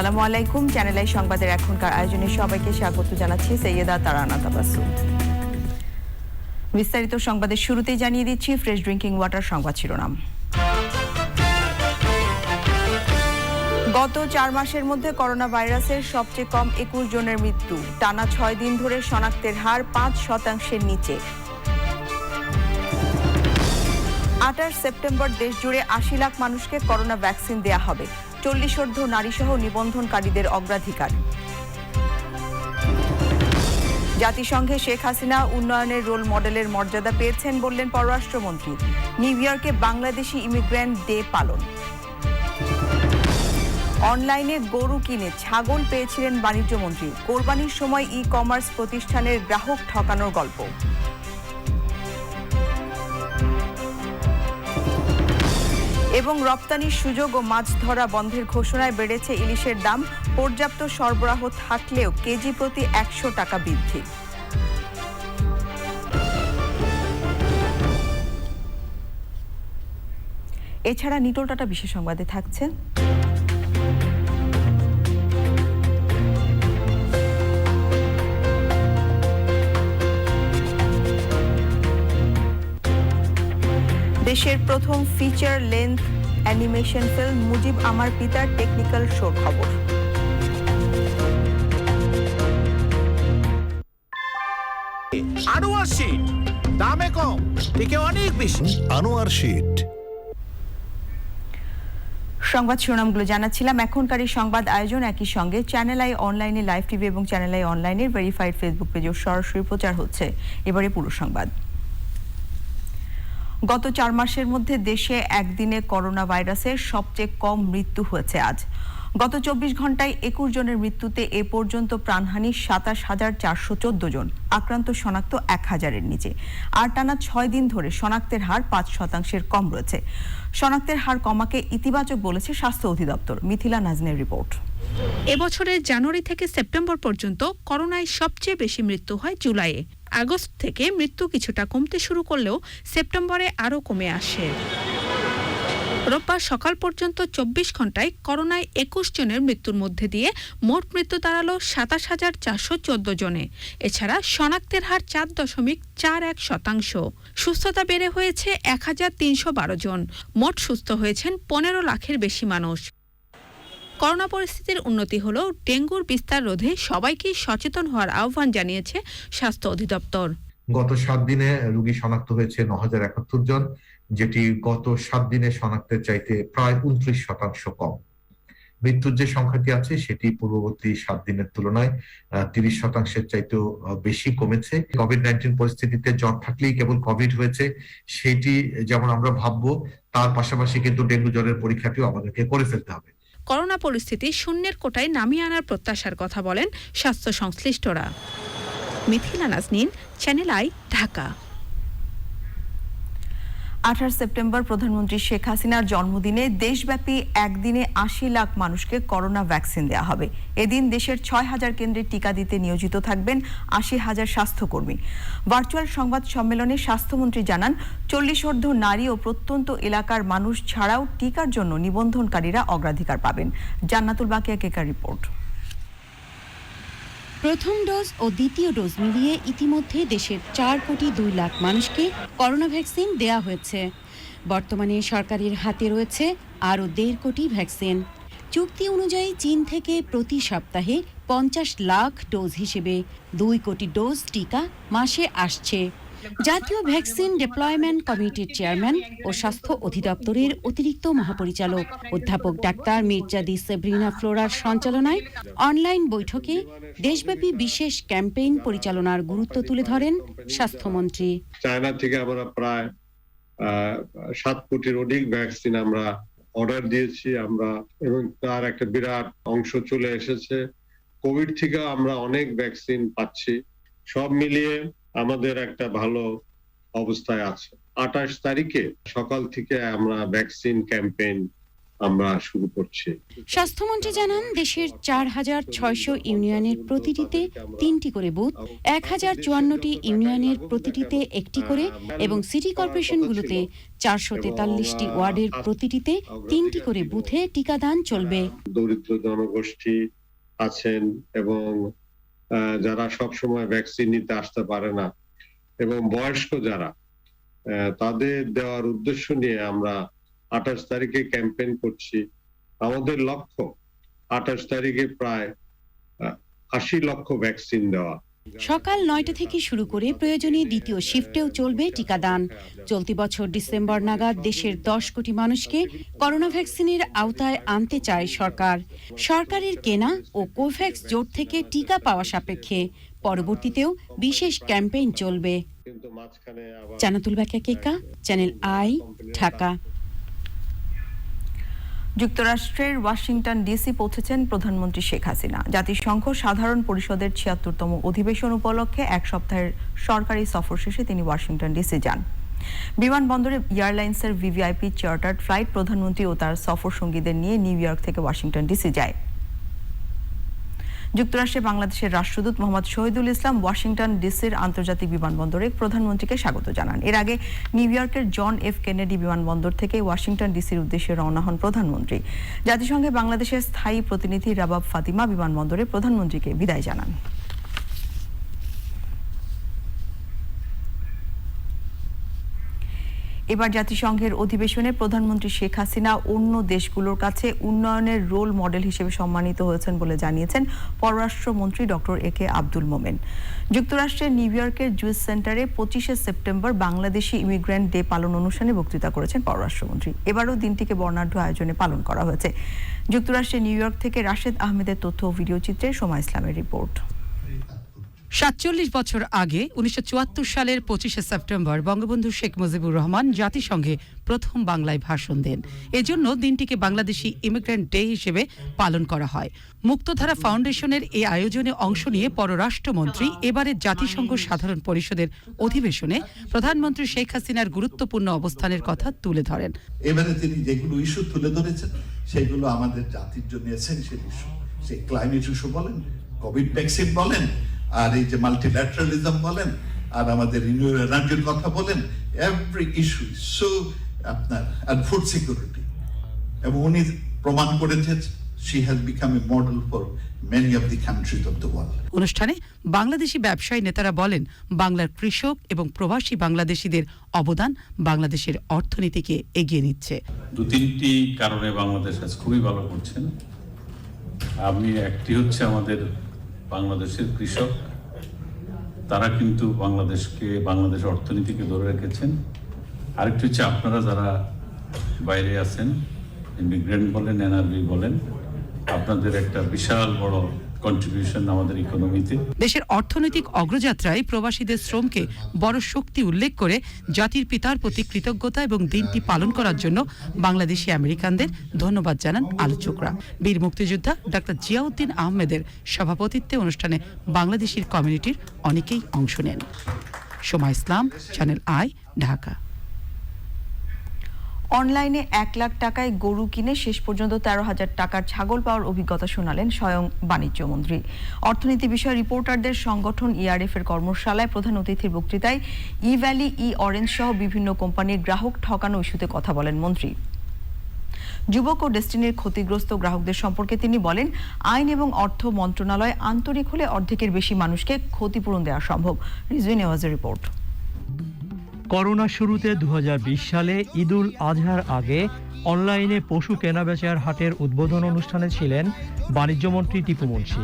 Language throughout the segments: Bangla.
আসসালামু আলাইকুম। চ্যানেল আই সংবাদের এখনকার আয়োজনে সবাইকে স্বাগত জানাচ্ছি সৈয়দা তারানা তাবাসসুম। বিস্তারিত সংবাদের শুরুতেই জানিয়ে দিচ্ছি ফ্রেশ ড্রিঙ্কিং ওয়াটার সংবাদ শিরোনাম। গত 4 মাসের মধ্যে করোনা ভাইরাসের সবচেয়ে কম 21 জনের মৃত্যু। টানা 6 দিন ধরে শনাক্তের হার 5% নিচে। 28 সেপ্টেম্বর দেশজুড়ে 80 লাখ মানুষকে করোনা ভ্যাকসিন দেয়া হবে। 40 নারীসহ নিবন্ধনকারীদের অগ্রাধিকার। জাতিসংঘে শেখ হাসিনা উন্নয়নের রোল মডেলের মর্যাদা পেয়েছেন বললেন পররাষ্ট্রমন্ত্রী। নিউ ইয়র্কে বাংলাদেশি ইমিগ্রেন্ট ডে পালন। অনলাইনে গরু কিনে ছাগল পেয়েছিলেন বাণিজ্যমন্ত্রী। কোরবানির সময় ই-কমার্স প্রতিষ্ঠানের গ্রাহক ঠকানোর গল্প। এবং রপ্তানির সুযোগ ও মাছ ধরা বন্ধের ঘোষণায় বেড়েছে ইলিশের দাম। পর্যাপ্ত সরবরাহ থাকলেও কেজি প্রতি 100 টাকা বৃদ্ধি। এছাড়া নিটোল টাটা বিশেষ সংবাদে থাকছে দেশের প্রথম feature length animation film Mujib আমার পিতার টেকনিক্যাল শোর খবর। আনোয়ার শীট দামে কম থেকে অনেক বেশি। আনোয়ার শীট। সংবাদ শিরোনামগুলো জানাচ্ছিলাম। এখনকার এই সংবাদ আয়োজন একই সঙ্গে চ্যানেল আই অনলাইনে লাইভ টিভি এবং চ্যানেল আই অনলাইনের ভেরিফাইড ফেসবুক পেজেও সরাসরি প্রচার হচ্ছে। এবারে পুরো সংবাদ। গত 4 মাসের মধ্যে দেশে একদিনে করোনা ভাইরাসের সবচেয়ে কম মৃত্যু হয়েছে আজ। গত 24 ঘন্টায় 21 জনের মৃত্যুতে এ পর্যন্ত প্রাণহানি 27,414 জন। আক্রান্ত শনাক্ত 1000-এর নিচে। আর টানা 6 দিন ধরে শনাক্তের হার 5% কম রয়েছে। শনাক্তের হার কমাকে ইতিবাচক বলেছে স্বাস্থ্য অধিদপ্তর। মিথিলা নাজনের রিপোর্ট। এবছরের জানুয়ারি থেকে সেপ্টেম্বর পর্যন্ত করোনায় সবচেয়ে বেশি মৃত্যু হয় জুলাইয়ে। আগস্ট থেকে মৃত্যু কিছুটা কমতে শুরু করলেও সেপ্টেম্বরে আরও কমে আসে। রোববার সকাল পর্যন্ত 24 ঘন্টায় করোনায় 21 জনের মৃত্যুর মধ্যে দিয়ে মোট মৃত্যু দাঁড়ালো 27,414 জনে। এছাড়া শনাক্তের হার 4.41%। সুস্থতা বেড়ে হয়েছে 1,312 জন। মোট সুস্থ হয়েছেন 15 লাখের বেশি মানুষ। করোনা পরিস্থিতির উন্নতি হলেও ডেঙ্গুর বিস্তার রোধে সবাইকেই সচেতন হওয়ার আহ্বান জানিয়েছে স্বাস্থ্য অধিদপ্তর। গত 7 দিনে রোগী শনাক্ত হয়েছে 9,071 জন, যেটি গত 7 দিনে শনাক্তের চাইতে প্রায় 29% কম। মৃত্যুর যে সংখ্যাটি আছে সেটি পূর্ববর্তী 7 দিনের তুলনায় 30% চাইতেও বেশি কমেছে। কোভিড-19 পরিস্থিতিতে জ্বর থাকলেই কেবল কোভিড হয়েছে সেটি যেমন আমরা ভাববো, তার পাশাপাশি কিন্তু ডেঙ্গু জ্বরের পরীক্ষাটিও আমাদেরকে করে ফেলতে হবে। করোনা পরিস্থিতি শূন্যের কোটায় নামিয়ে আনার প্রত্যাশার কথা বলেন স্বাস্থ্য সংশ্লিষ্টরা। Mithila Nazneen, channel I, Dhaka. 28 September প্রধানমন্ত্রী শেখ হাসিনার জন্মদিনে দেশব্যাপী একদিনে 80 লাখ মানুষকে করোনা ভ্যাকসিন দেওয়া হবে। এদিন দেশের 6,000 কেন্দ্রে টিকা দিতে নিয়োজিত থাকবেন 80,000 স্বাস্থ্যকর্মী। ভার্চুয়াল সংবাদ সম্মেলনে স্বাস্থ্যমন্ত্রী জানান, 40 নারী ও প্রত্যন্ত এলাকার মানুষ ছাড়াও টিকার জন্য নিবন্ধনকারীরা অগ্রাধিকার পাবেন। জান্নাতুল বাকিয়া কেকার রিপোর্ট। প্রথম ডোজ ও দ্বিতীয় ডোজ মিলিয়ে ইতিমধ্যে দেশের 4,02,00,000 মানুষকে করোনা ভ্যাকসিন দেয়া হয়েছে। বর্তমানে সরকারের হাতে রয়েছে আরও 1.5 কোটি ভ্যাকসিন। চুক্তি অনুযায়ী চীন থেকে প্রতি সপ্তাহে 50 লাখ ডোজ হিসেবে 2 কোটি ডোজ টিকা মাসে আসছে। জাতীয় ভ্যাকসিন ডেপ্লয়মেন্ট কমিটির চেয়ারম্যান ও স্বাস্থ্য অধিদপ্তরের অতিরিক্ত মহাপরিচালক অধ্যাপক ডাক্তার মির্জাদি সেব্রিনা ফ্লোরার সঞ্চালনায় অনলাইন বৈঠকে দেশব্যাপী বিশেষ ক্যাম্পেইন পরিচালনার গুরুত্ব তুলে ধরেন স্বাস্থ্যমন্ত্রী। চায়না থেকে আমরা প্রায় 7 কোটির অধিক ভ্যাকসিন আমরা অর্ডার দিয়েছি আমরা, এবং তার একটা বিরাট অংশ চলে এসেছে। কোভিড থেকে আমরা অনেক ভ্যাকসিন পাচ্ছি। সব মিলিয়ে আমাদের একটা ভালো অবস্থায় আছে। 28 তারিখে সকাল থেকে আমরা ভ্যাকসিন ক্যাম্পেইন আমরা শুরু করছি। স্বাস্থ্যমন্ত্রী জানান দেশের 4,600 ইউনিয়নের প্রতিটিতে 3টি করে বুথ, 1,054টি ইউনিয়নের প্রতিটিতে 1টি করে এবং সিটি কর্পোরেশনগুলোতে 443টি ওয়ার্ডের প্রতিটিতে 3টি করে বুথে টিকাদান চলবে। দরিদ্র জনগোষ্ঠী আছেন এবং যারা সব সময় ভ্যাকসিন নিতে আসতে পারে না এবং বয়স্ক যারা, তাদের দেওয়ার উদ্দেশ্য নিয়ে আমরা 28 তারিখে ক্যাম্পেইন করছি। আমাদের লক্ষ্য 28 তারিখে প্রায় 80 লক্ষ ভ্যাকসিন দেওয়া। সকাল 9টা থেকে শুরু করে প্রয়োজনে দ্বিতীয় শিফটেও চলবে টিকাদান। চলতি বছর ডিসেম্বর নাগাদ দেশের 10 কোটি মানুষকে করোনা ভ্যাকসিনের আওতায় আনতে চায় সরকার। সরকারের কেনা ও কোভ্যাক্স জোট থেকে টিকা পাওয়া সাপেক্ষে পরবর্তীতেও বিশেষ ক্যাম্পেইন চলবে। জান্নাতুল বাকিয়া কেকা, চ্যানেল আই, ঢাকা। যুক্তরাষ্ট্রের ওয়াশিংটন ডিসি পৌঁছেছেন প্রধানমন্ত্রী শেখ হাসিনা। জাতিসংঘ সাধারণ পরিষদের 76তম অধিবেশন উপলক্ষে এক সপ্তাহের সরকারি সফর শেষে তিনি ওয়াশিংটন ডিসি যান। বিমানবন্দরে এয়ারলাইন্সের ভিভিআইপি চার্টার্ড ফ্লাইট প্রধানমন্ত্রী ও তার সফর সঙ্গীদের নিয়ে নিউ ইয়র্ক থেকে ওয়াশিংটন ডিসি যায়। যুক্তরাষ্ট্রে বাংলাদেশের রাষ্ট্রদূত মোহাম্মদ শহীদুল ইসলাম ওয়াশিংটন ডিসির আন্তর্জাতিক বিমানবন্দরে প্রধানমন্ত্রীকে স্বাগত জানান। এর আগে নিউ ইয়র্কের জন এফ কেনেডি বিমানবন্দর থেকে ওয়াশিংটন ডিসির উদ্দেশ্যে রওনা হন প্রধানমন্ত্রী। জাতিসংঘে বাংলাদেশের স্থায়ী প্রতিনিধি রাবাব ফাতিমা বিমানবন্দরে প্রধানমন্ত্রীকে বিদায় জানান। এবার জাতিসংঘের অধিবেশনে প্রধানমন্ত্রী শেখ হাসিনা অন্য দেশগুলোর কাছে উন্নয়নের রোল মডেল হিসেবে সম্মানিত হয়েছেন বলে জানিয়েছেন পররাষ্ট্রমন্ত্রী ডক্টর এ কে আব্দুল মোমেন। যুক্তরাষ্ট্রের নিউ ইয়র্কের জুইস সেন্টারে 25শে সেপ্টেম্বর বাংলাদেশি ইমিগ্রেন্ট ডে পালন অনুষ্ঠানে বক্তৃতা করেছেন পররাষ্ট্রমন্ত্রী। এবারও দিনটিকে বর্ণাঢ্য আয়োজনে পালন করা হয়েছে। যুক্তরাষ্ট্রের নিউ ইয়র্ক থেকে রাশেদ আহমেদের তথ্য ও ভিডিও চিত্রে সোমা ইসলামের রিপোর্ট। ৪৭ বছর আগে ১৯৭৪ সালের ২৫শে সেপ্টেম্বর বঙ্গবন্ধু শেখ মুজিবুর রহমান জাতিসংঘে প্রথম বাংলায় ভাষণ দেন। এজন্য দিনটিকে বাংলাদেশি ইমিগ্রেন্ট ডে হিসেবে পালন করা হয়। মুক্তধারা ফাউন্ডেশনের এই আয়োজনে অংশ নিয়ে পররাষ্ট্রমন্ত্রী এবারের জাতিসংঘ সাধারণ পরিষদের অধিবেশনে প্রধানমন্ত্রী শেখ হাসিনার গুরুত্বপূর্ণ অবস্থানের কথা তুলে ধরেন। এবারে তিনি যেগুলো ইস্যু তুলে ধরেছেন সেগুলো আমাদের জাতির জন্য এসেনশিয়াল ইস্যু। সেই ক্লাইমেট ইস্যু বলেন, কোভিড ভ্যাকসিন বলেন, আর এই যে মাল্টিল্যাটারালিজম বলেন, আর আমাদের রিনিউয়েবল এনার্জির কথা বলেন, এভরি ইস্যু সো আপনার আর ফুড সিকিউরিটি। এবং উনি প্রমাণ করেছেন she has become a model for many of the countries of the world. অনুষ্ঠানে বাংলাদেশি ব্যবসায়ী নেতারা বলেন, বাংলার কৃষক এবং প্রবাসী বাংলাদেশিদের অবদান বাংলাদেশের অর্থনীতিকে এগিয়ে নিচ্ছে। 2-3টি কারণে বাংলাদেশ আজ খুবই ভালো করছে। একটি হচ্ছে আমাদের বাংলাদেশের কৃষক, তারা কিন্তু বাংলাদেশ অর্থনীতিকে ধরে রেখেছেন। আরেকটি হচ্ছে আপনারা যারা বাইরে আছেন, ইমিগ্রেন্ট বলেন, এনআরবি বলেন, আপনাদের একটা বিশাল বড় কন্ট্রিবিউশন আমাদের ইকোনমিতে। দেশের অর্থনৈতিক অগ্রযাত্রায় প্রবাসীদের শ্রমকে বড় শক্তি উল্লেখ করে জাতির পিতার প্রতি কৃতজ্ঞতা এবং দিনটি পালন করার জন্য বাংলাদেশি আমেরিকানদের ধন্যবাদ জানান আলোচকরা। বীর মুক্তিযোদ্ধা ডাক্তার জিয়াউদ্দিন আহমেদের সভাপতিত্বে অনুষ্ঠানে বাংলাদেশির কমিউনিটির অনেকেই অংশ নেন। সোমা ইসলাম, চ্যানেল আই, ঢাকা। অনলাইনে 1 লাখ টাকায় গরু কিনে শেষ পর্যন্ত 13,000 টাকার ছাগল পাওয়ার অভিজ্ঞতা শোনালেন স্বয়ং বাণিজ্য মন্ত্রী। অর্থনীতি বিষয় রিপোর্টারদের সংগঠন ইআরএফ এর কর্মশালায় প্রধান অতিথির বক্তৃতায় ই ভ্যালি, ই অরেঞ্জ সহ বিভিন্ন কোম্পানির গ্রাহক ঠকানো ইস্যুতে কথা বলেন মন্ত্রী। যুবক ও ডেস্টিনির ক্ষতিগ্রস্ত গ্রাহকদের সম্পর্কে তিনি বলেন, আইন এবং অর্থ মন্ত্রণালয় আন্তরিক হলে অর্ধেকের বেশি মানুষকে ক্ষতিপূরণ দেওয়া সম্ভব। রিজভি নেওয়াজের রিপোর্ট। করোনা শুরুতে 2020 সালে ঈদুল আজহার আগে অনলাইনে পশু কেনাবেচার হাটের উদ্বোধন অনুষ্ঠানে ছিলেন বাণিজ্যমন্ত্রী টিপু মুনশি।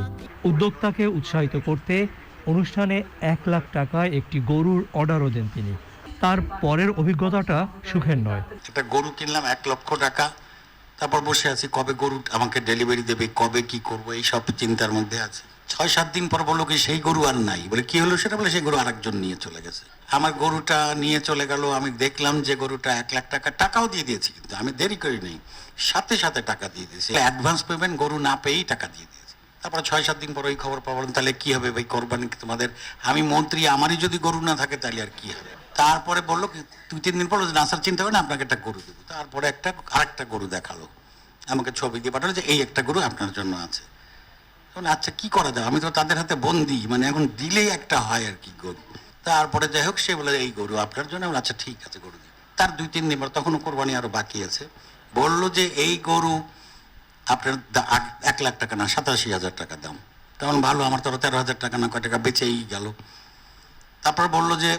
উদ্যোক্তাকে উৎসাহিত করতে অনুষ্ঠানে 1 লাখ টাকায় একটি গরুর অর্ডারও দেন তিনি। তার পরের অভিজ্ঞতাটা সুখের নয়। একটা গরু কিনলাম 1 লক্ষ টাকা, তারপর বসে আছি কবে গরু আমাকে ডেলিভারি দেবে, কবে কি করবো, এই সব চিন্তার মধ্যে আছে। 6-7 দিন পর বললো কি সেই গরু আর নাই। বলে কি হলো সেটা? বলে সেই গরু আরেকজন নিয়ে চলে গেছে। আমার গরুটা নিয়ে চলে গেল। আমি দেখলাম যে গরুটা 1 লাখ টাকা, টাকাও দিয়ে দিয়েছি, কিন্তু আমি দেরি করি নাই, সাথে সাথে টাকা দিয়ে দিয়েছি। অ্যাডভান্স পেমেন্ট গরু না পেয়েই টাকা দিয়ে দিয়েছি। তারপর 6-7 দিন পর ওই খবর পাবলেন, তাহলে কি হবে ভাই, কোরবানি তোমাদের, আমি মন্ত্রী, আমারই যদি গরু না থাকে তাহলে আর কি হবে। তারপরে বললো 2-3 দিন পর না স্যার চিন্তা করে না, আপনাকে একটা গরু দেবো। তারপরে আরেকটা গরু দেখালো, আমাকে ছবি দিয়ে পাঠালো যে এই একটা গরু আপনার জন্য আছে। আচ্ছা কি করা যায়, আমি তো তাদের হাতে বন্দি, মানে এখন দিলেই একটা হয় আর কি গরু। তারপরে যাই হোক সে বলে এই গরু আপনার জন্য। আচ্ছা ঠিক আছে গরু দিই। তার 2-3 দিন পর, তখনও কোরবানি আরো বাকি আছে, বললো যে এই গরু আপনার 1 লাখ টাকা না 87,000 টাকা দাম। তেমন ভালো, আমার তো 13,000 টাকা না কয় টাকা বেঁচেই গেল। তারপর বললো যে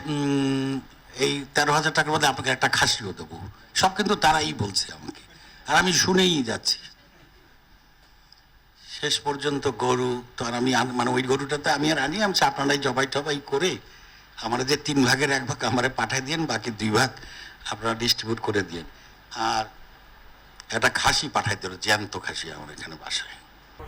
এই 13,000 টাকার মধ্যে আপনাকে একটা খাসিও দেবো। সব কিন্তু তারাই বলছে আমাকে, আর আমি শুনেই যাচ্ছি। শেষ পর্যন্ত গরু তো আর আমি মানে ওই গরুটাতে আমি আর আনি, আমি আপনারাই জবাই টবাই করে আমার যে 3 ভাগের 1 ভাগ আমারে পাঠিয়ে দিন, বাকি 2 ভাগ আপনারা ডিস্ট্রিবিউট করে দিন। আর একটা খাসি পাঠাই দিল, জ্যান্ত খাসি আমার এখানে বাসায়।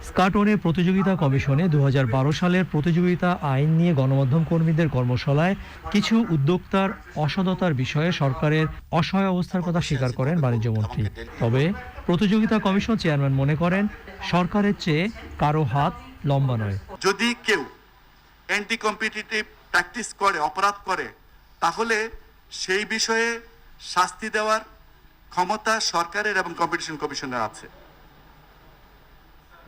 স্কাটনের প্রতিযোগিতা কমিশনে 2012 সালের প্রতিযোগিতা আইন নিয়ে গণমাধ্যম কর্মীদের কর্মশালায় কিছু উদ্যোক্তার অসততার বিষয়ে সরকারের অসহায় অবস্থার কথা স্বীকার করেন বাণিজ্যমন্ত্রী। তবে প্রতিযোগিতা কমিশন চেয়ারম্যান মনে করেন সরকারের চেয়ে কারো হাত লম্বা নয়। যদি কেউ অ্যান্টি কম্পিটিটিভ প্র্যাকটিস করে, অপরাধ করে, তাহলে সেই বিষয়ে শাস্তি দেওয়ার ক্ষমতা সরকারের এবং কম্পিটিশন কমিশনের আছে।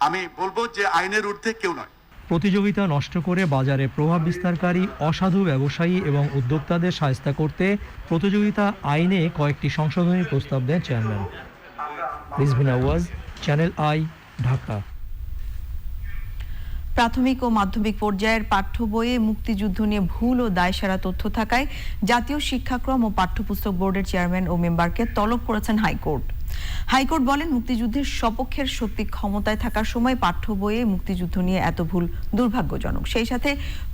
আমি বলবো যে আইনের ঊর্ধ্বে কেউ নয়। প্রতিযোগিতা নষ্ট করে বাজারে প্রভাব বিস্তারকারী অসাধু ব্যবসায়ী এবং উদ্যোক্তাদের শায়েস্তা করতে প্রতিযোগিতা আইনে কয়েকটি সংশোধনী প্রস্তাব দেন চেয়ারম্যান। রিজভিন আওয়াজ, চ্যানেল আই, ঢাকা। প্রাথমিক ও মাধ্যমিক পর্যায়ের পাঠ্য বইয়ে মুক্তিযুদ্ধ নিয়ে ভুল ও দায়সারা তথ্য থাকায় জাতীয় শিক্ষাক্রম ও পাঠ্যপুস্তক বোর্ডের চেয়ারম্যান ও মেম্বারকে তলব করেছেন হাইকোর্ট। হাইকোর্ট বলেন, মুক্তিযুদ্ধের সপক্ষের শক্তি ক্ষমতায় থাকার সময় পাঠ্য বইয়ে মুক্তিযুদ্ধ নিয়ে এত ভুল দুর্ভাগ্যজনক। সেই সাথে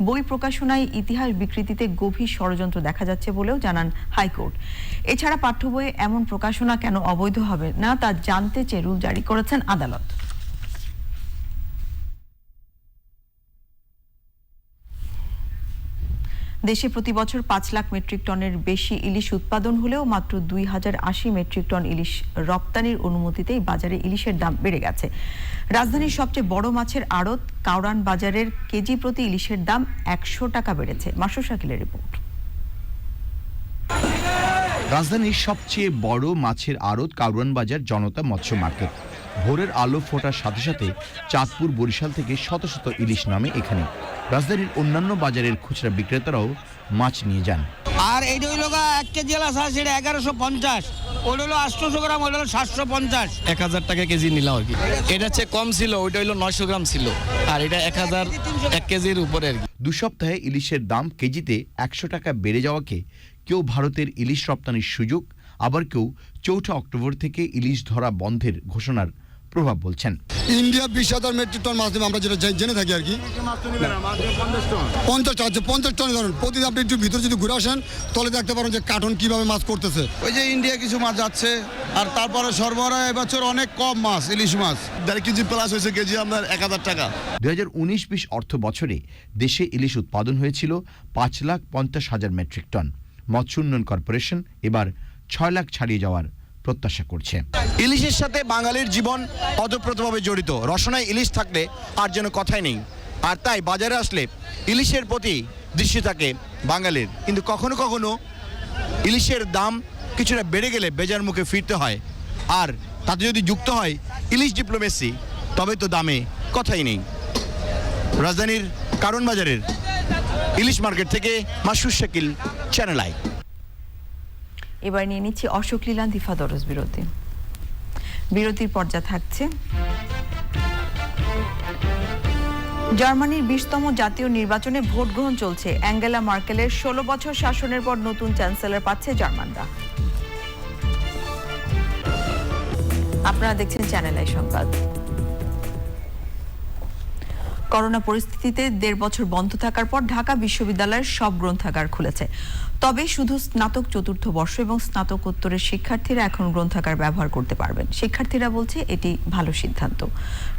বই প্রকাশনায় ইতিহাস বিকৃতিতে গভীর ষড়যন্ত্র দেখা যাচ্ছে বলেও জানান হাইকোর্ট। এছাড়া পাঠ্য বইয়ে এমন প্রকাশনা কেন অবৈধ হবে না তা জানতে চেয়ে রুল জারি করেছেন আদালত। দেশে প্রতি বছর 5 লাখ মেট্রিক টনের বেশি ইলিশ উৎপাদন হলেও মাত্র 2080 মেট্রিক টন ইলিশ রপ্তানির অনুমতিতেই বাজারে ইলিশের দাম বেড়ে গেছে। রাজধানীর সবচেয়ে বড় মাছের আড়ত কাউরান বাজারের কেজি প্রতি ইলিশের দাম 100 টাকা বেড়েছে। মাসুর শাকিলের রিপোর্ট। রাজধানীর সবচেয়ে বড় মাছের আড়ত কাউরান বাজার জনতা মৎস্য মার্কেট। ভোরের আলো ফোটার সাথে সাথে চাঁদপুর, বরিশাল থেকে শত শত ইলিশ নামে এখানে। রাজধানীর অন্যান্য বাজারের খুচরা বিক্রেতারাও মাছ নিয়ে যান। আর এইটা হইল 1 কেজি আছে, সেটা 1150, ওটা হলো 800 গ্রাম, ওটা হলো 750। 1000 টাকা কেজি নিলাম আর কি। এটা চেয়ে কম ছিল, ওইটা হইলো 900 গ্রাম ছিল, আর এটা 1000 1 কেজির উপরে আর কি। 2 সপ্তাহে ইলিশের দাম কেজিতে 100 টাকা বেড়ে যাওয়াকে কেউ ভারতের ইলিশ রপ্তানির সুযোগ, আবার কেউ 4 অক্টোবর থেকে ইলিশ ধরা বন্ধের ঘোষণার প্রভাব বলছেন। ইন্ডিয়া 20,000 মেট্রিক টন মাছ দেবে, আমরা যেটা জেনে থাকি আর কি। 50 টন ধরুন প্রতি। আপনি একটু ভিতরে যদি ঘুরে আসেন তাহলে দেখতে পারেন যে কার্টন কিভাবে মাছ করতেছে। ওই যে ইন্ডিয়া কিছু মাছ যাচ্ছে, আর তারপরে সরবরাহ এবছর অনেক কম মাছ, ইলিশ মাছ 1.5 কেজি প্লাস হয়েছে, কেজি আপনার 1000 টাকা। 2019-20 অর্থ বছরে দেশে ইলিশ উৎপাদন হয়েছিল 5,50,000 মেট্রিক টন। মৎস্য উন্নয়ন কর্পোরেশন এবার 6 লাখ ছাড়িয়ে যাওয়ার প্রত্যাশা করছে। ইলিশের সাথে বাঙালির জীবন ওতপ্রোতভাবে জড়িত। রসনায় ইলিশ থাকলে আর যেন কথাই নেই। আর তাই বাজারে আসলে ইলিশের প্রতি দৃষ্টি থাকে বাঙালির। কিন্তু কখনো কখনো ইলিশের দাম কিছুটা বেড়ে গেলে বেজার মুখে ফিরতে হয়। আর তাতে যদি যুক্ত হয় ইলিশ ডিপ্লোমেসি, তবে তো দামে কথাই নেই। রাজধানীর কারণ বাজারের ইলিশ মার্কেট থেকে মাসুর শাকিল, চ্যানেল আই। এবার নিয়ে নিচ্ছি অশোক লীলান দিফা দরজ বিরতি। বিরতির পর্যায়ে থাকছে জার্মানির 20তম জাতীয় নির্বাচনে ভোট গ্রহণ চলছে। অ্যাঙ্গেলা মার্কেলের 16 বছর শাসনের পর নতুন চ্যান্সেলর পাচ্ছে জার্মানরা। আপনারা দেখছেন চ্যানেল আই সংবাদ। করোনা পরিস্থিতিতে 1.5 বছর বন্ধ থাকার পর ঢাকা বিশ্ববিদ্যালয়ের সব গ্রন্থাগার খুলেছে। তবে শুধু স্নাতক 4র্থ বর্ষ এবং স্নাতকোত্তরের শিক্ষার্থীরা এখন গ্রন্থাগার ব্যবহার করতে পারবেন। শিক্ষার্থীরা বলছে এটি ভালো সিদ্ধান্ত।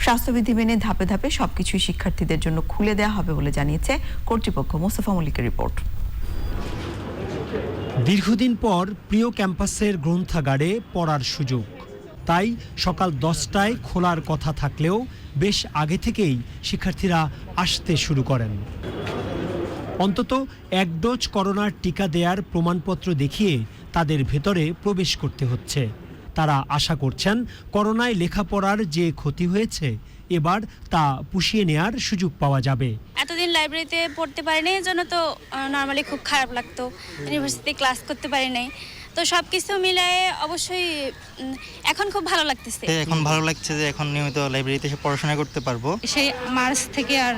স্বাস্থ্যবিধি মেনে ধাপে ধাপে সবকিছুই শিক্ষার্থীদের জন্য খুলে দেওয়া হবে বলে জানিয়েছে কর্তৃপক্ষ। মোস্তফা মল্লিকের রিপোর্ট। দীর্ঘদিন পর প্রিয় ক্যাম্পাসের গ্রন্থাগারে পড়ার সুযোগ। তাই সকাল 10টায় খোলার কথা থাকলেও বেশ আগে থেকেই শিক্ষার্থীরা আসতে শুরু করেন। অন্তত 1 ডোজ করোনার টিকা দেওয়ার প্রমাণপত্র দেখিয়ে তাদের ভেতরে প্রবেশ করতে হচ্ছে। তারা আশা করছেন করোনায় লেখাপড়ার যে ক্ষতি হয়েছে এবার তা পুষিয়ে নেয়ার সুযোগ পাওয়া যাবে। এতদিন লাইব্রেরিতে পড়তে পারিনি, এই জন্য তো নর্মালি খুব খারাপ লাগতো, ইউনিভার্সিটি ক্লাস করতে পারি নাই, তো সব কিছু মিলায়ে অবশ্যই এখন খুব ভালো লাগতেছে। এখন ভালো লাগছে যে এখন নিয়মিত লাইব্রেরিতে এসে পড়াশোনা করতে পারবো। সেই মার্চ থেকে আর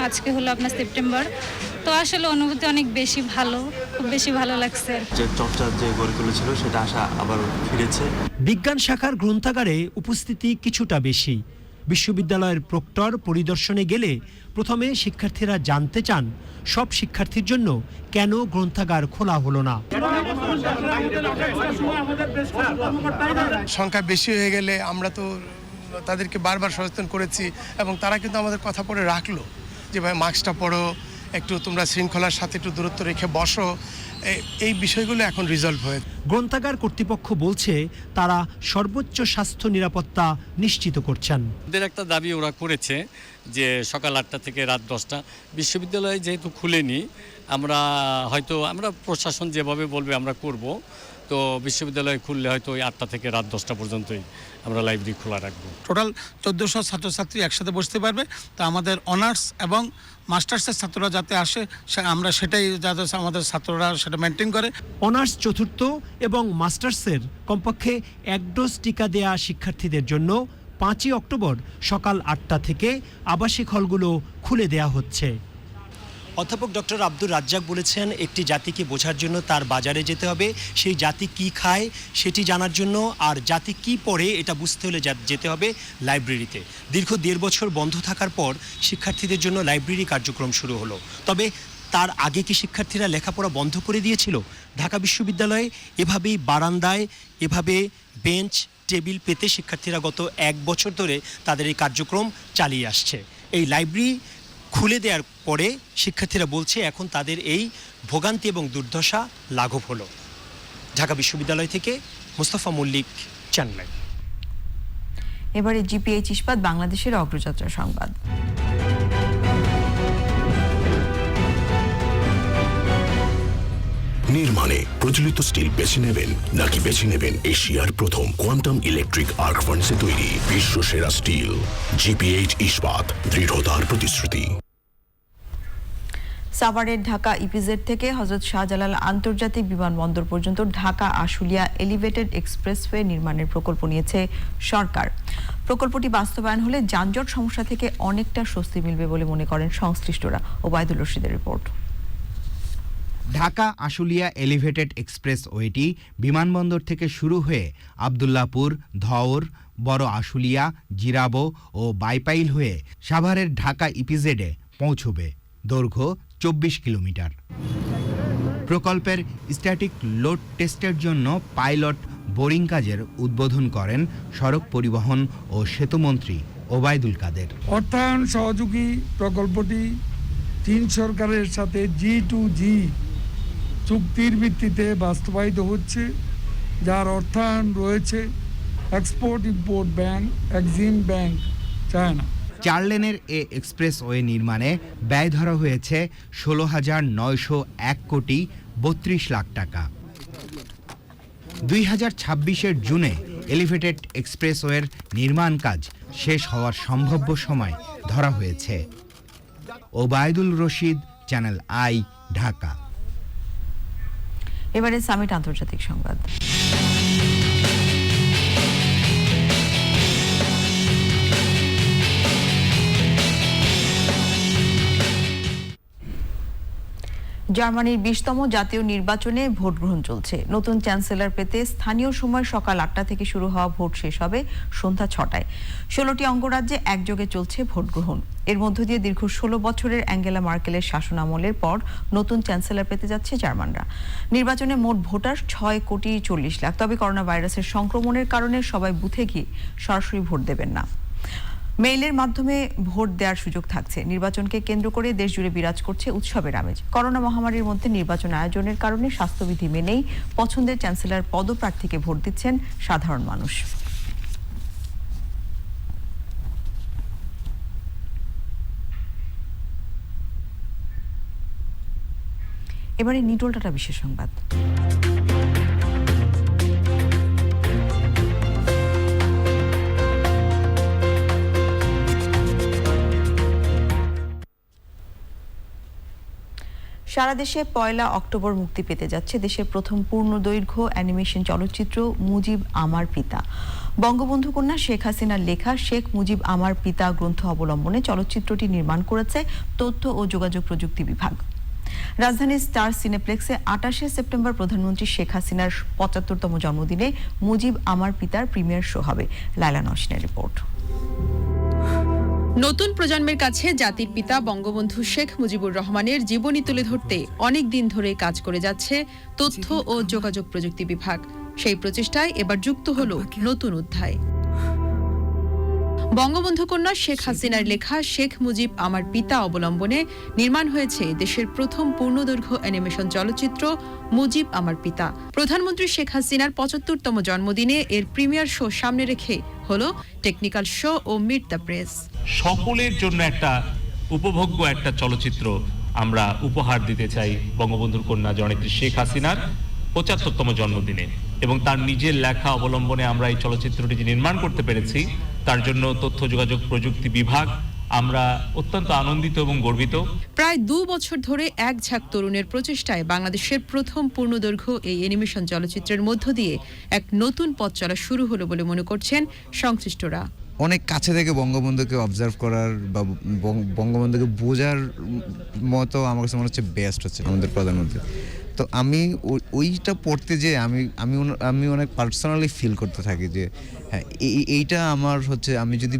আজকে হলো আপনার সেপ্টেম্বর, তো আসলে অনুভূতি অনেক বেশি ভালো, খুব বেশি ভালো লাগছে। যে চর্চার যে গড়ে তুলেছিল সেটা আশা আবার ফিরেছে। বিজ্ঞান শাখার গ্রন্থাগারে উপস্থিতি কিছুটা বেশি। বিশ্ববিদ্যালয়ের প্রক্টর পরিদর্শনে গেলে প্রথমে শিক্ষার্থীরা জানতে চান সব শিক্ষার্থীর জন্য কেন গ্রন্থাগার খোলা হলো না। সংখ্যা বেশি হয়ে গেলে আমরা তো তাদেরকে বারবার সচেতন করেছি এবং তারা কিন্তু আমাদের কথা পড়ে রাখলো যে ভাই মাস্কটা পরো, একটু তোমরা শৃঙ্খলার সাথে একটু দূরত্ব রেখে বসো। এই বিষয়গুলো এখন রিজলভ হয়ে। গ্রন্থাগার কর্তৃপক্ষ বলছে তারা সর্বোচ্চ স্বাস্থ্য নিরাপত্তা নিশ্চিত করছেন। ওদের একটা দাবি ওরা করেছে যে সকাল 8টা থেকে রাত 10টা। বিশ্ববিদ্যালয় যেহেতু খুলেনি, আমরা প্রশাসন যেভাবে বলবে আমরা করব। তো বিশ্ববিদ্যালয় খুললে হয়তো ওই 8টা থেকে রাত 10টা পর্যন্তই আমরা লাইব্রেরি খোলা রাখবো। টোটাল 1400 ছাত্রছাত্রী একসাথে বসতে পারবে। তো আমাদের অনার্স এবং মাস্টার্সের ছাত্ররা যাতে আসে, আমরা সেটাই যাতে আমাদের ছাত্ররা সেটা মেনটেন করে। অনার্স চতুর্থ এবং মাস্টার্সের কমপক্ষে 1 ডোজ টিকা দেয়া শিক্ষার্থীদের জন্য 5ই অক্টোবর সকাল 8টা থেকে আবাসিক হলগুলো খুলে দেয়া হচ্ছে। অধ্যাপক ডক্টর আব্দুর রাজ্জাক বলেছেন, একটি জাতিকে বোঝার জন্য তার বাজারে যেতে হবে, সেই জাতি কি খায় সেটি জানার জন্য, আর জাতি কি পড়ে এটা বুঝতে হলে যেতে হবে লাইব্রেরিতে। দীর্ঘ 1.5 বছর বন্ধ থাকার পর শিক্ষার্থীদের জন্য লাইব্রেরি কার্যক্রম শুরু হলো। তবে তার আগে কি শিক্ষার্থীরা লেখাপড়া বন্ধ করে দিয়েছিল? ঢাকা বিশ্ববিদ্যালয়ে এভাবেই বারান্দায় এভাবে বেঞ্চ টেবিল পেতে শিক্ষার্থীরা গত 1 বছর ধরে তাদের এই কার্যক্রম চালিয়ে আসছে। এই লাইব্রেরি খুলে দেওয়ার পরে শিক্ষার্থীরা বলছে এখন তাদের এই ভোগান্তি এবং দুর্দশা লাঘব হলো। ঢাকা বিশ্ববিদ্যালয় থেকে মোস্তফা মল্লিক, চ্যানেল। এবারে জিপিএইচ ইস্পাত বাংলাদেশের অগ্রযাত্রা সংবাদ। নির্মাণে প্রচলিত স্টিল বেছে নেবেন নাকি বেছে নেবেন এশিয়ার প্রথম কোয়ান্টাম ইলেকট্রিক আর্ক ফার্নেসে তৈরি বিশ্বসেরা স্টিল? জিপিএইচ ইস্পাত, দৃঢ়তার প্রতিশ্রুতি। সাভারের ঢাকা ইপিজেড থেকে হযরত শাহজালাল আন্তর্জাতিক বিমানবন্দর পর্যন্ত ঢাকা আশুলিয়া এলিভেটেড এক্সপ্রেসওয়ে নির্মাণের প্রকল্প নিয়েছে সরকার। প্রকল্পটি বাস্তবায়ন হলে যানজট সমস্যা থেকে অনেকটা স্বস্তি মিলবে বলে মনে করেন সংশ্লিষ্টরা। ওবায়দুল রশিদের রিপোর্ট। ঢাকা আশুলিয়া এলিভেটেড এক্সপ্রেসওয়েটি বিমানবন্দর থেকে শুরু হয়ে আব্দুল্লাহপুর, ধওর, বড় আশুলিয়া, জিরাবো ও বাইপাইল হয়ে সাভারের ঢাকা ইপিজেডে পৌঁছবে। দৈর্ঘ্য 24 কিলোমিটার। প্রকল্পের স্ট্যাটিক লোড টেস্টের জন্য পাইলট বোরিং কাজের উদ্বোধন করেন সড়ক পরিবহন ও সেতুমন্ত্রী ওবায়দুল কাদের। অর্থায়ন সহযোগী প্রকল্পটি চীন সরকারের সাথে G2G চুক্তির ভিত্তিতে বাস্তবায়িত হচ্ছে, যার অর্থায়ন রয়েছে export import bank, Exim bank, China. 4 লেনের এ এক্সপ্রেসওয়ে নির্মাণে ব্যয় ধরা হয়েছে 16,901 কোটি 32 লাখ টাকা। 2026-এর জুনে এলিভেটেড এক্সপ্রেসওয়ের নির্মাণ কাজ শেষ হওয়ার সম্ভাব্য সময় ধরা হয়েছে। Obaidul Rashid, channel I, Dhaka. এবারে সামিট আন্তর্জাতিক সংবাদ। জার্মানির 20তম জাতীয় নির্বাচনে ভোট গ্রহণ চলছে। নতুন চ্যান্সেলর পেতে স্থানীয় সময় সকাল 8টা থেকে শুরু হওয়া ভোট শেষ হবে সন্ধ্যা 6টায়। 16টি অঙ্গরাজ্যে একযোগে চলছে ভোট গ্রহণ। এর মধ্য দিয়ে দীর্ঘ 16 বছরের অ্যাঙ্গেলা মার্কেলের শাসনামলের পর নতুন চ্যান্সেলর পেতে যাচ্ছে জার্মানরা। নির্বাচনে মোট ভোটার 6,40,00,000। তবে করোনা ভাইরাসের সংক্রমণের কারণে সবাই বুথে গিয়ে সরাসরি ভোট দেবেন না। মেইলের মাধ্যমে ভোট দেওয়ার সুযোগ থাকছে। নির্বাচনকে কেন্দ্র করে দেশ জুড়ে বিরাজ করছে উৎসবের আমেজ। করোনা মহামারীর মধ্যে নির্বাচন আয়োজনের কারণে স্বাস্থ্যবিধি মেনেই পছন্দের চ্যান্সেলর পদপ্রার্থীকে ভোট দিচ্ছেন সাধারণ মানুষ। এবারে নিটোল টাটা বিশেষ সংবাদ। সারা দেশে 1 অক্টোবর মুক্তি পেতে যাচ্ছে দেশের প্রথম পূর্ণদৈর্ঘ্য অ্যানিমেশন চলচ্চিত্র মুজিব আমার পিতা। বঙ্গবন্ধু কন্যা শেখ হাসিনার লেখা শেখ মুজিব আমার পিতা গ্রন্থ অবলম্বনে চলচ্চিত্রটি নির্মাণ করেছে তথ্য ও যোগাযোগ প্রযুক্তি বিভাগ। রাজধানীর স্টার সিনেপ্লেক্সে 28 সেপ্টেম্বর প্রধানমন্ত্রী শেখ হাসিনার 75তম জন্মদিনে মুজিব আমার পিতার প্রিমিয়ার শো হবে। লায়লা নওশিনের রিপোর্ট। নতুন প্রজন্মের কাছে জাতির পিতা বঙ্গবন্ধু শেখ মুজিবুর রহমানের জীবনী তুলে ধরতে অনেক দিন ধরে কাজ করে যাচ্ছে তথ্য ও যোগাযোগ প্রযুক্তি বিভাগ। সেই প্রচেষ্টায় এবার যুক্ত হলো নতুন অধ্যায়। বঙ্গবন্ধু কন্যা শেখ হাসিনার লেখা শেখ মুজিব আমার পিতা অবলম্বনে নির্মাণ হয়েছে দেশের প্রথম পূর্ণদৈর্ঘ্য অ্যানিমেশন চলচ্চিত্র মুজিব আমার পিতা। প্রধানমন্ত্রী শেখ হাসিনার 75তম জন্মদিনে এর প্রিমিয়ার শো সামনে রেখে হলো টেকনিক্যাল শো ও মিট দ্য প্রেস। সকলের জন্য একটা উপভোগ্য একটা চলচ্চিত্র আমরা উপহার দিতে চাই বঙ্গবন্ধুর কন্যা জননেত্রী শেখ হাসিনার 75তম জন্মদিনে, এবং তার নিজের লেখা অবলম্বনে আমরা এই চলচ্চিত্রটি যে নির্মাণ করতে পেরেছি তার জন্য তথ্য যোগাযোগ প্রযুক্তি বিভাগ আমরা অত্যন্ত আনন্দিত এবং গর্বিত। প্রায় 2 বছর ধরে এক ঝাঁক তরুণের প্রচেষ্টায় বাংলাদেশের প্রথম পূর্ণদৈর্ঘ্য এই অ্যানিমেশন চলচ্চিত্রের মধ্য দিয়ে এক নতুন পথ চলা শুরু হলো বলে মনে করছেন সংশ্লিষ্টরা। অনেক কাছে থেকে বঙ্গবন্ধুকে অবজার্ভ করার বা বঙ্গবন্ধুকে বোঝার মতো আমার কাছে মনে হচ্ছে বেস্ট হচ্ছে আমাদের প্রধানমন্ত্রী। তো আমি ওইটা পড়তে যে আমি অনেক পার্সোনালি ফিল করতে থাকি যে হ্যাঁ এইটা আমার হচ্ছে, আমি যদি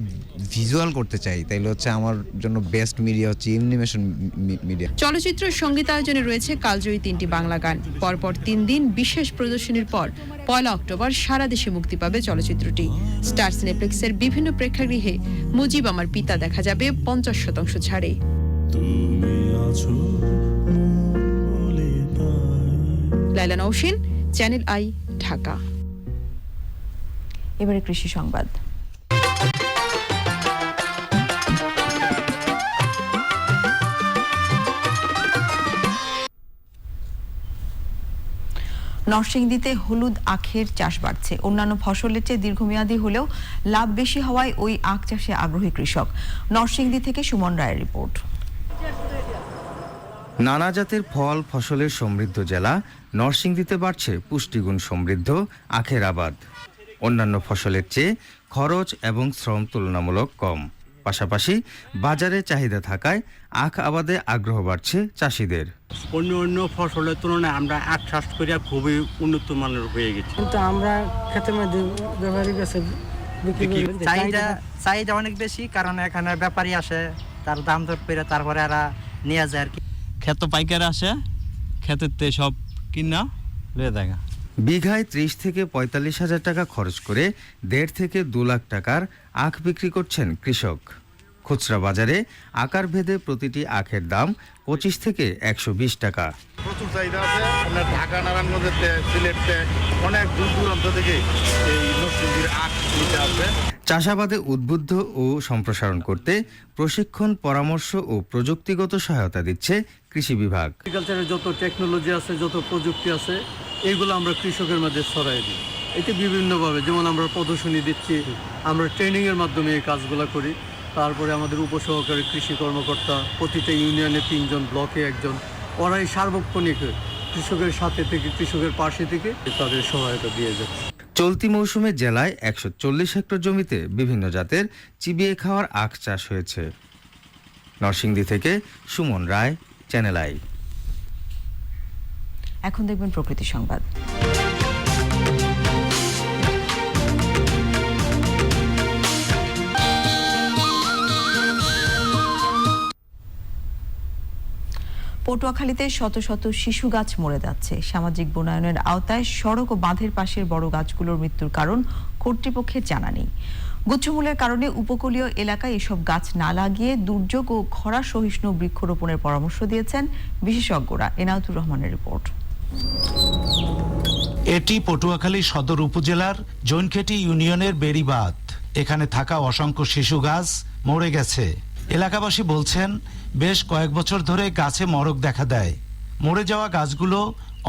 ভিজুয়াল করতে চাই তাইলে হচ্ছে আমার জন্য বেস্ট মিডিয়া হচ্ছে অ্যানিমেশন মিডিয়া। চলচ্চিত্রের সঙ্গীতায়োজনে রয়েছে কালজয়ী 3টি বাংলা গান। পরপর 3 দিন বিশেষ প্রদর্শনীর পর 1 অক্টোবর সারা দেশে মুক্তি পাবে চলচ্চিত্রটি। স্টার সিনেপ্লেক্সের বিভিন্ন প্রেক্ষাগৃহে মুজিব আমার পিতা দেখা যাবে 50% ছাড়ে। Laila Nowshin, channel I, Dhaka. এবারে কৃষি সংবাদ। নরসিংদীতে হলুদ আখের চাষ বাড়ছে। অন্যান্য ফসলের চেয়ে দীর্ঘমেয়াদী হলেও লাভ বেশি হওয়ায় ওই আখ চাষে আগ্রহী কৃষক। নরসিংদী থেকে সুমন রায়ের রিপোর্ট। নানা জাতের ফল ফসলের সমৃদ্ধ জেলা নরসিংদীতে বাড়ছে পুষ্টিগুণ সমৃদ্ধ আখের আবাদ। অন্যান্য ফসলের চেয়ে খরচ এবং শ্রম তুলনামূলক কম, পাশাপাশি বাজারে চাহিদা থাকায় আখ আবাদে আগ্রহ বাড়ছে চাষিদের। অন্য ফসলের তুলনায় আমরা আখ চাষ করে খুবই উন্নত মানের হয়ে গেছে, কিন্তু আমরা ক্ষেতের মধ্যে ব্যাপারীর কাছে চাহিদা অনেক বেশি, কারণ এখানে ব্যাপারী আসে, তার দাম দর করে তারপরে এরা নিয়ে যায় আর কি। ক্ষেত পাইকার আসে, ক্ষেতের সব কিনা লয়ে দেখা। বিঘায় 30 থেকে 45 হাজার টাকা খরচ করে 1.5 থেকে 2 লাখ টাকার আখ বিক্রি করছেন কৃষক। খুচরা বাজারে আকার ভেদে প্রতিটি আখের দাম 25 থেকে 120 টাকা। প্রচুর চাহিদা আছে, আপনার ঢাকা, নারায়ণগঞ্জের, সিলেটে অনেক দূর দূরান্ত থেকে এই নরসিংদীর আখ নিতে আসবে। চাষাবাদে উদ্বুদ্ধ ও সম্প্রসারণ করতে প্রশিক্ষণ, পরামর্শ ও প্রযুক্তিগত সহায়তা দিচ্ছে কৃষি বিভাগ। এগ্রিকালচারের যত টেকনোলজি আছে, যত প্রযুক্তি আছে, এইগুলো আমরা কৃষকের মধ্যে ছড়াই দিই। এতে বিভিন্নভাবে, যেমন আমরা প্রদর্শনী দিচ্ছি, আমরা ট্রেনিংয়ের মাধ্যমে এই কাজগুলো করি। তারপরে আমাদের উপসহকারী কৃষি কর্মকর্তা, প্রতিটা ইউনিয়নে 3 জন, ব্লকে 1 জন, ওরা এই সার্বক্ষণিক কৃষকের সাথে থেকে, কৃষকের পাশে থেকে তাদের সহায়তা দিয়ে যাচ্ছে। চলতি মৌসুমে জেলায় 140 হেক্টর জমিতে বিভিন্ন জাতের চিবিয়ে খাওয়ার আখ চাষ হয়েছে। নরসিংদী থেকে সুমন রায়, চ্যানেল আই। এখন দেখবেন প্রকৃতি সংবাদ। পটুয়াখালীতে শত শত শিশু গাছ মরে যাচ্ছে। সামাজিক বনায়নের আওতায় সড়ক ও বাঁধের পাশের বড় গাছগুলোর মৃত্যুর কারণ কর্তৃপক্ষের জানা নেই। গুচ্ছমূলের কারণে উপকূলীয় এলাকায় এসব গাছ না লাগিয়ে দুর্যোগ ও খরা সহিষ্ণু বৃক্ষরোপণের পরামর্শ দিয়েছেন বিশেষজ্ঞরা। এনায়েতুর রহমানের রিপোর্ট। এটি পটুয়াখালী সদর উপজেলার জৈনখেটি ইউনিয়নের বেড়িবাঁধ। এখানে থাকা অসংখ্য শিশু গাছ মরে গেছে। এলাকাবাসী বলছেন বেশ কয়েক বছর ধরে গাছে মরক দেখা দেয়। মরে যাওয়া গাছগুলো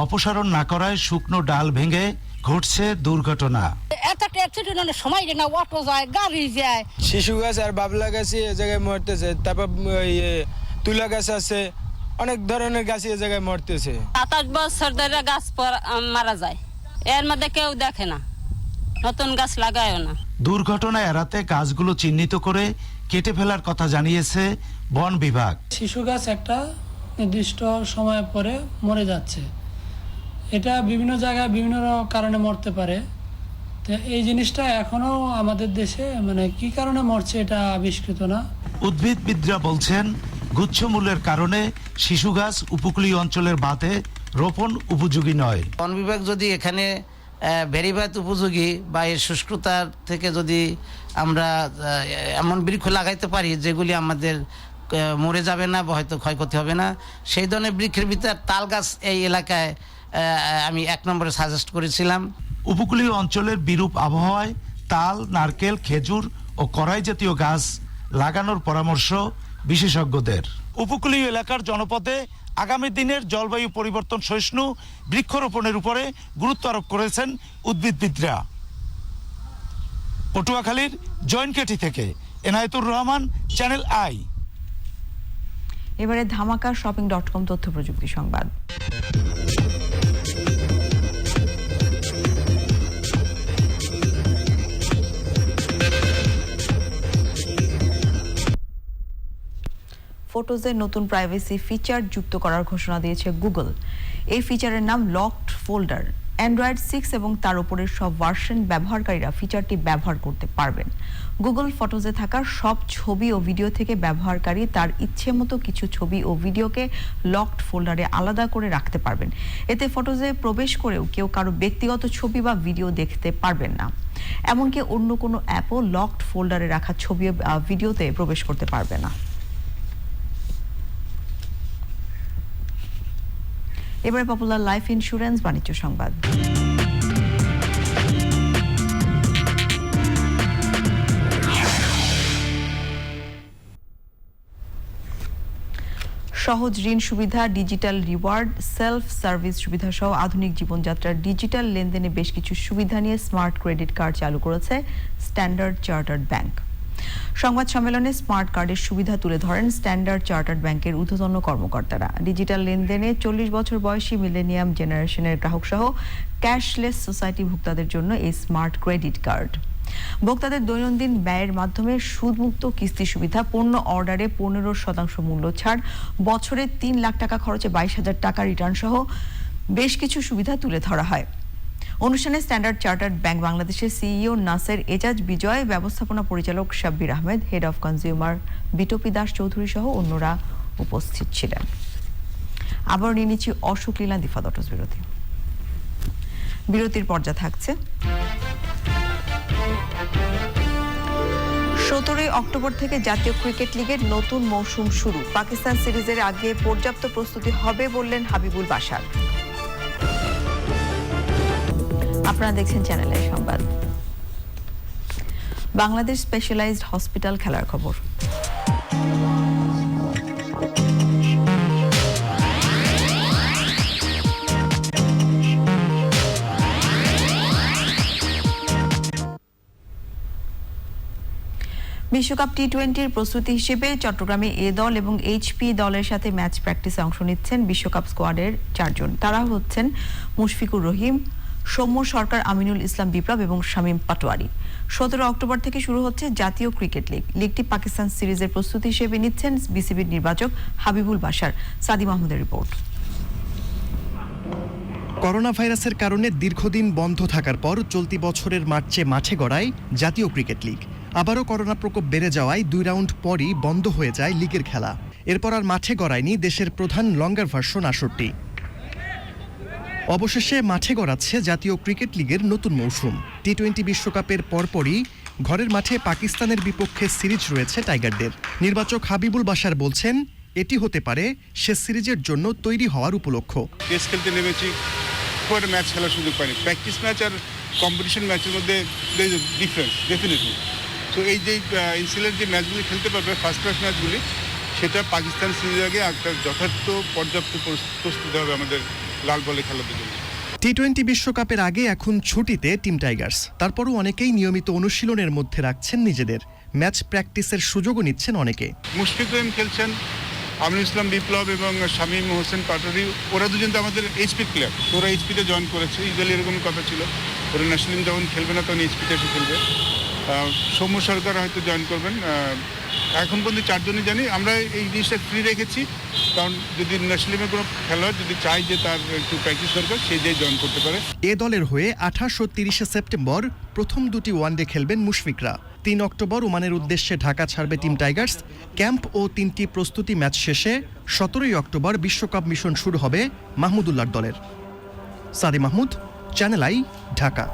অপসারণ না করায় শুকনো ডাল ভেঙে ঘটছে দুর্ঘটনা। শিশু গাছ আর বাবলা গাছ এ জায়গায় মরতেছে, তারপর তুলা গাছ আছে, অনেক ধরনের গাছ এই জায়গায় মরতেছে। 27 বছর ধরে গাছ মারা যায়, এর মধ্যে কেউ দেখে না, নতুন গাছ লাগায়ও না। দুর্ঘটনা এড়াতে গাছগুলো চিহ্নিত করে কেটে ফেলার কথা জানিয়েছে বন বিভাগ। শিশু গাছ একটা নির্দিষ্ট সময় পরে মরে যাচ্ছে, এটা বিভিন্ন জায়গায় বিভিন্ন কারণে মরতে পারে। তো এই জিনিসটা এখনো আমাদের দেশে মানে কি কারণে মরছে এটা আবিষ্কৃত না। উদ্ভিদবিদরা বলছেন গুচ্ছমূলের কারণে শিশু গাছ উপকূলীয় অঞ্চলের বাঁধে রোপণ উপযোগী নয়। বন বিভাগ যদি এখানে বেড়িবাঁধ উপযোগী বা এর শুষ্কতার থেকে যদি আমরা এমন বৃক্ষ লাগাইতে পারি যেগুলি আমাদের মরে যাবে না বা হয়তো ক্ষয়ক্ষতি হবে না, সেই ধরনের বৃক্ষের ভিতর তাল গাছ এই এলাকায় আমি 1 নম্বরে সাজেস্ট করেছিলাম। উপকূলীয় অঞ্চলের বিরূপ আবহাওয়ায় তাল, নারকেল, খেজুর ও কড়াই জাতীয় গাছ লাগানোর পরামর্শ বিশেষজ্ঞদের। উপকূলীয় এলাকার জনপদে আগামী দিনের জলবায়ু পরিবর্তন সহিষ্ণু বৃক্ষরোপণের উপরে গুরুত্ব আরোপ করেছেন উদ্ভিদবিদরা। পটুয়াখালীর জয়েন্টকেটি থেকে এনায়েতুর রহমান, চ্যানেল আই। এবারে ধামাকা shopping.com তথ্য প্রযুক্তি সংবাদ। ফটোজের নতুন প্রাইভেসি ফিচার যুক্ত করার ঘোষণা দিয়েছে গুগল। এই ফিচারের নাম লকড ফোল্ডার। অ্যান্ড্রয়েড 6 এবং তার উপরের সব ভার্সন ব্যবহারকারীরা ফিচারটি ব্যবহার করতে পারবেন। গুগল ফটোজে থাকা সব ছবি ও ভিডিও থেকে ব্যবহারকারী তার ইচ্ছে মতো কিছু ছবি ও ভিডিওকে লকড ফোল্ডারে আলাদা করে রাখতে পারবেন। এতে ফটোজে প্রবেশ করেও কেউ কারো ব্যক্তিগত ছবি বা ভিডিও দেখতে পারবেন না। এমনকি অন্য কোনো অ্যাপও লকড ফোল্ডারে রাখা ছবি ও ভিডিওতে প্রবেশ করতে পারবে না। এবারে পপুলার লাইফ ইন্স্যুরেন্স বাণিজ্য সংবাদ। সহজ ঋণ সুবিধা, ডিজিটাল রিওয়ার্ড, সেলফ সার্ভিস সুবিধা সহ আধুনিক জীবনযাত্রার ডিজিটাল লেনদেনে বেশ কিছু সুবিধা নিয়ে স্মার্ট ক্রেডিট কার্ড চালু করেছে স্ট্যান্ডার্ড চার্টার্ড ব্যাংক। সংবাদ সম্মেলনে স্মার্ট কার্ডের সুবিধা তুলে ধরেন স্ট্যান্ডার্ড চার্টার্ড ব্যাংকের ঊর্ধ্বতন কর্মকর্তারা। ডিজিটাল লেনদেনে 40 বছর বয়সী মিলেনিয়াম জেনারেশনের গ্রাহক সহ ক্যাশলেস সোসাইটি ভোক্তাদের জন্য এই স্মার্ট ক্রেডিট কার্ড। ভোক্তাদের দৈনন্দিন ব্যয়ের মাধ্যমে সুদমুক্ত কিস্তি সুবিধা, পণ্য অর্ডারে 15% মূল্য ছাড়, বছরে 3 লাখ টাকা খরচে 22,000 টাকা রিটার্ন সহ বেশ কিছু সুবিধা তুলে ধরা হয়। অনুষ্ঠানে স্ট্যান্ডার্ড চার্টার্ড ব্যাংক বাংলাদেশের সিইও নাসের এজাজ বিজয়, ব্যবস্থাপনা পরিচালক Shabbir Ahmed, head of consumer Bitopi Das Chowdhury সহ অন্যরা উপস্থিত ছিলেন। আবার নিয়ে নিচ্ছি অশোক লীলা দিফাদটস বিরতি। বিরতির পর্যা থাকছে 17 অক্টোবর থেকে জাতীয় ক্রিকেট লিগের নতুন মৌসুম শুরু। পাকিস্তান সিরিজের আগে পর্যাপ্ত প্রস্তুতি হবে বললেন হাবিবুল বাশার। আপনারা দেখছেন চ্যানেল আই সংবাদ। বাংলাদেশ স্পেশালাইজড হসপিটাল খেলার খবর। বিশ্বকাপ টি-20-র প্রস্তুতি হিসেবে চট্টগ্রামে এ দল এবং এইচপি দলের সাথে ম্যাচ প্র্যাকটিসে অংশ নিচ্ছেন বিশ্বকাপ স্কোয়াডের 4 জন। তারা হচ্ছেন মুশফিকুর রহিম, সৌম্য সরকার, আমিনুল ইসলাম বিপ্লব এবং শামীম পাটোয়ারি। 17 অক্টোবর থেকে শুরু হচ্ছে জাতীয় ক্রিকেট লিগ। লিগটি পাকিস্তান সিরিজের প্রস্তুতি হিসেবে নিচ্ছেন বিসিবির নির্বাচক হাবিবুল বাশার। সাদি মাহমুদের রিপোর্ট। করোনা ভাইরাসের কারণে দীর্ঘদিন বন্ধ থাকার পর চলতি বছরের মার্চে মাঠে গড়ায় জাতীয় ক্রিকেট লিগ। আবারও করোনা প্রকোপ বেড়ে যাওয়ায় 2 রাউন্ড পরই বন্ধ হয়ে যায় লিগের খেলা। এরপর আর মাঠে গড়ায়নি দেশের প্রধান লঙ্গার ভার্সন আসরটি। অবশেষে মাঠে গড়াচ্ছে জাতীয় ক্রিকেট লিগের নতুন মৌসুম। টি-20 বিশ্বকাপের পরপরই ঘরের মাঠে পাকিস্তানের বিপক্ষে সিরিজ রয়েছে টাইগারদের। নির্বাচক হাবিবুল বাশার বলছেন, এটি হতে পারে সে সিরিজের জন্য তৈরি হওয়ার উপলক্ষ। টেস্ট খেলতে নেমেছি, খুব ম্যাচ খেলার সুযোগ পাইনি। প্র্যাকটিস ম্যাচ আর কম্পিটিশন ম্যাচের মধ্যে ডিফারেন্স ডেফিনেটলি। তো এই যে ইনসিলেন্ট যে ম্যাচগুলি খেলতে পারবে ফার্স্ট ক্লাস ম্যাচগুলি, সেটা পাকিস্তান সিরিজের আগে একটা যথার্থ পর্যাপ্ত প্রস্তুতি হবে আমাদের লাল বলে খেলার জন্য। টি-20 বিশ্বকাপের আগে এখন ছুটিতে টিম টাইগার্স। তারপরও অনেকেই নিয়মিত অনুশীলনের মধ্যে রাখছেন নিজেদের। ম্যাচ প্র্যাকটিসের সুযোগও নিচ্ছেন অনেকে। মুশফিক রহিম খেলছেন, আমিনুল ইসলাম বিপ্লব এবং শামীম হোসেন পাটোয়ারি, ওরা দুজন তো আমাদের এইচপি প্লেয়ার, তো ওরা এইচপিতে জয়েন করেছে। ইউজুয়ালি এরকম কথা ছিল, ওরা ন্যাশনাল টিম যখন খেলবে না তখন এইচপিতে এসে খেলবে। সৌম্য সরকার হয়তো জয়েন করবেন। এখন পর্যন্ত 4 জনই জানি। আমরা এই জিনিসটা ফ্রি রেখেছি, কারণ যদি ন্যাশনাল টিমের কোনো খেলোয়াড় যদি চাই যে তার একটু প্র্যাকটিস দরকার, সে যে জয়েন করতে পারে। এ দলের হয়ে 28 ও 30 সেপ্টেম্বর প্রথম দুটি ওয়ানডে খেলবেন মুশফিকরা। 3 অক্টোবর ওমানের উদ্দেশ্যে ঢাকা ছাড়বে টিম টাইগার্স। ক্যাম্প ও 3টি প্রস্তুতি ম্যাচ শেষে 17 অক্টোবর বিশ্বকাপ মিশন শুরু হবে মাহমুদুল্লাহর দলের। সাদি মাহমুদ, চ্যানেল আই, ঢাকা।